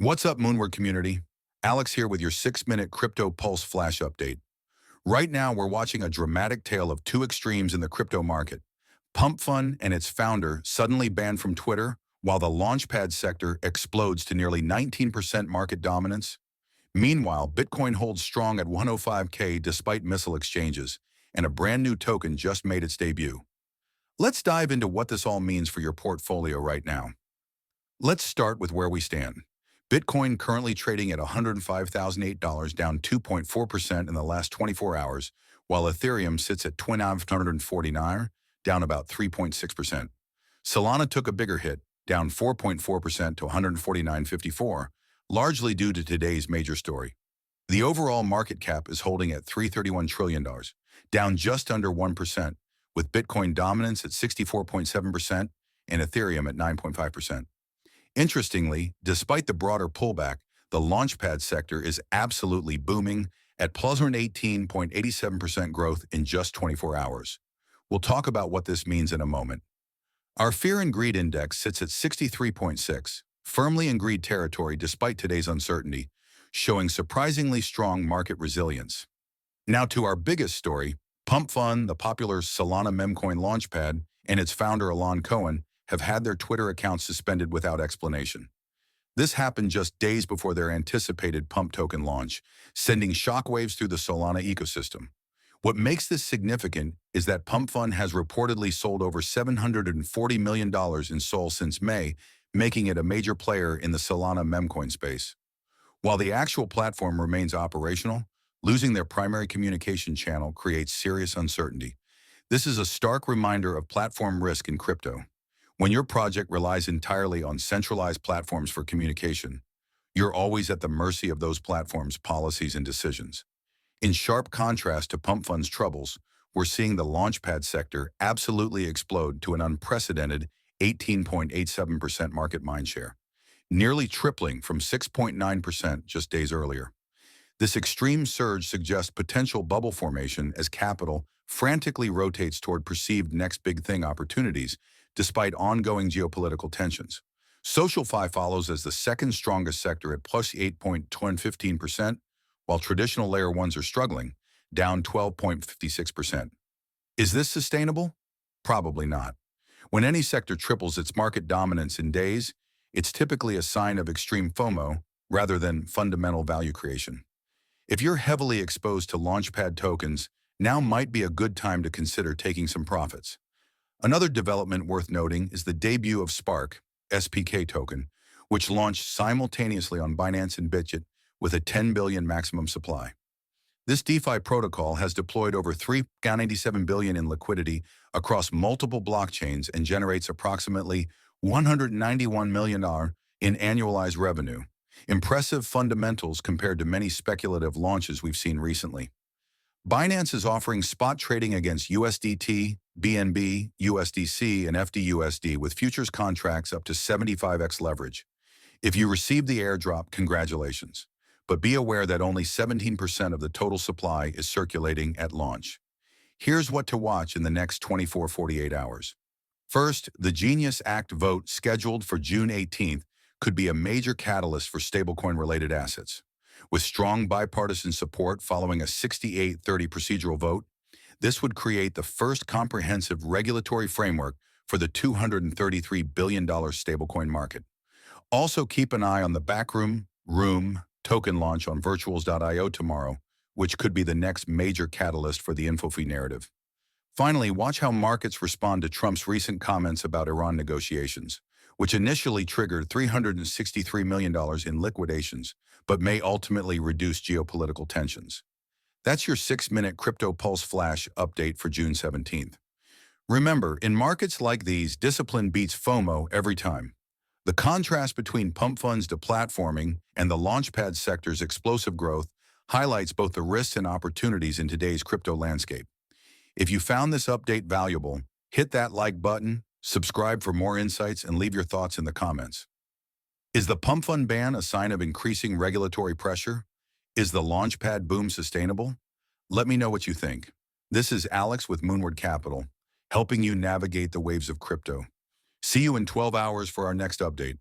What's up, Moonward community? Alex here with your 6-minute Crypto Pulse Flash update. Right now, we're watching a dramatic tale of two extremes in the crypto market. PumpFun and its founder suddenly banned from Twitter, while the Launchpad sector explodes to nearly 19% market dominance. Meanwhile, Bitcoin holds strong at 105K despite missile exchanges, and a brand new token just made its debut. Let's dive into what this all means for your portfolio right now. Let's start with where we stand. Bitcoin currently trading at $105,008, down 2.4% in the last 24 hours, while Ethereum sits at $2,949, down about 3.6%. Solana took a bigger hit, down 4.4% to $149.54, largely due to today's major story. The overall market cap is holding at $331 trillion, down just under 1%, with Bitcoin dominance at 64.7% and Ethereum at 9.5%. Interestingly, despite the broader pullback, the Launchpad sector is absolutely booming at plus 18.87% growth in just 24 hours. We'll talk about what this means in a moment. Our Fear and Greed Index sits at 63.6, firmly in greed territory despite today's uncertainty, showing surprisingly strong market resilience. Now to our biggest story, PumpFun, the popular Solana memcoin Launchpad, and its founder Elon Cohen have had their Twitter accounts suspended without explanation. This happened just days before their anticipated Pump token launch, sending shockwaves through the Solana ecosystem. What makes this significant is that PumpFun has reportedly sold over $740 million in SOL since May, making it a major player in the Solana memcoin space. While the actual platform remains operational, losing their primary communication channel creates serious uncertainty. This is a stark reminder of platform risk in crypto. When your project relies entirely on centralized platforms for communication, you're always at the mercy of those platforms' policies and decisions. In sharp contrast to PumpFun's troubles, we're seeing the Launchpad sector absolutely explode to an unprecedented 18.87% market mindshare, nearly tripling from 6.9% just days earlier. This extreme surge suggests potential bubble formation as capital frantically rotates toward perceived next big thing opportunities, despite ongoing geopolitical tensions. SocialFi follows as the second strongest sector at plus 8.15%, while traditional layer ones are struggling, down 12.56%. Is this sustainable? Probably not. When any sector triples its market dominance in days, it's typically a sign of extreme FOMO rather than fundamental value creation. If you're heavily exposed to Launchpad tokens, now might be a good time to consider taking some profits. Another development worth noting is the debut of Spark, SPK token, which launched simultaneously on Binance and Bitget with a 10 billion maximum supply. This DeFi protocol has deployed over $397 billion in liquidity across multiple blockchains and generates approximately $191 million in annualized revenue. Impressive fundamentals compared to many speculative launches we've seen recently. Binance is offering spot trading against USDT, BNB, USDC, and FDUSD with futures contracts up to 75x leverage. If you receive the airdrop, congratulations. But be aware that only 17% of the total supply is circulating at launch. Here's what to watch in the next 24-48 hours. First, the Genius Act vote scheduled for June 18th could be a major catalyst for stablecoin-related assets. With strong bipartisan support following a 68-30 procedural vote, this would create the first comprehensive regulatory framework for the $233 billion stablecoin market. Also keep an eye on the Backroom token launch on virtuals.io tomorrow, which could be the next major catalyst for the InfoFi narrative. Finally, watch how markets respond to Trump's recent comments about Iran negotiations, which initially triggered $363 million in liquidations, but may ultimately reduce geopolitical tensions. That's your 6-minute Crypto Pulse Flash update for June 17th. Remember, in markets like these, discipline beats FOMO every time. The contrast between PumpFun's deplatforming and the Launchpad sector's explosive growth highlights both the risks and opportunities in today's crypto landscape. If you found this update valuable, hit that like button, subscribe for more insights, and leave your thoughts in the comments. Is the PumpFun ban a sign of increasing regulatory pressure? Is the Launchpad boom sustainable? Let me know what you think. This is Alex with Moonward Capital, helping you navigate the waves of crypto. See you in 12 hours for our next update.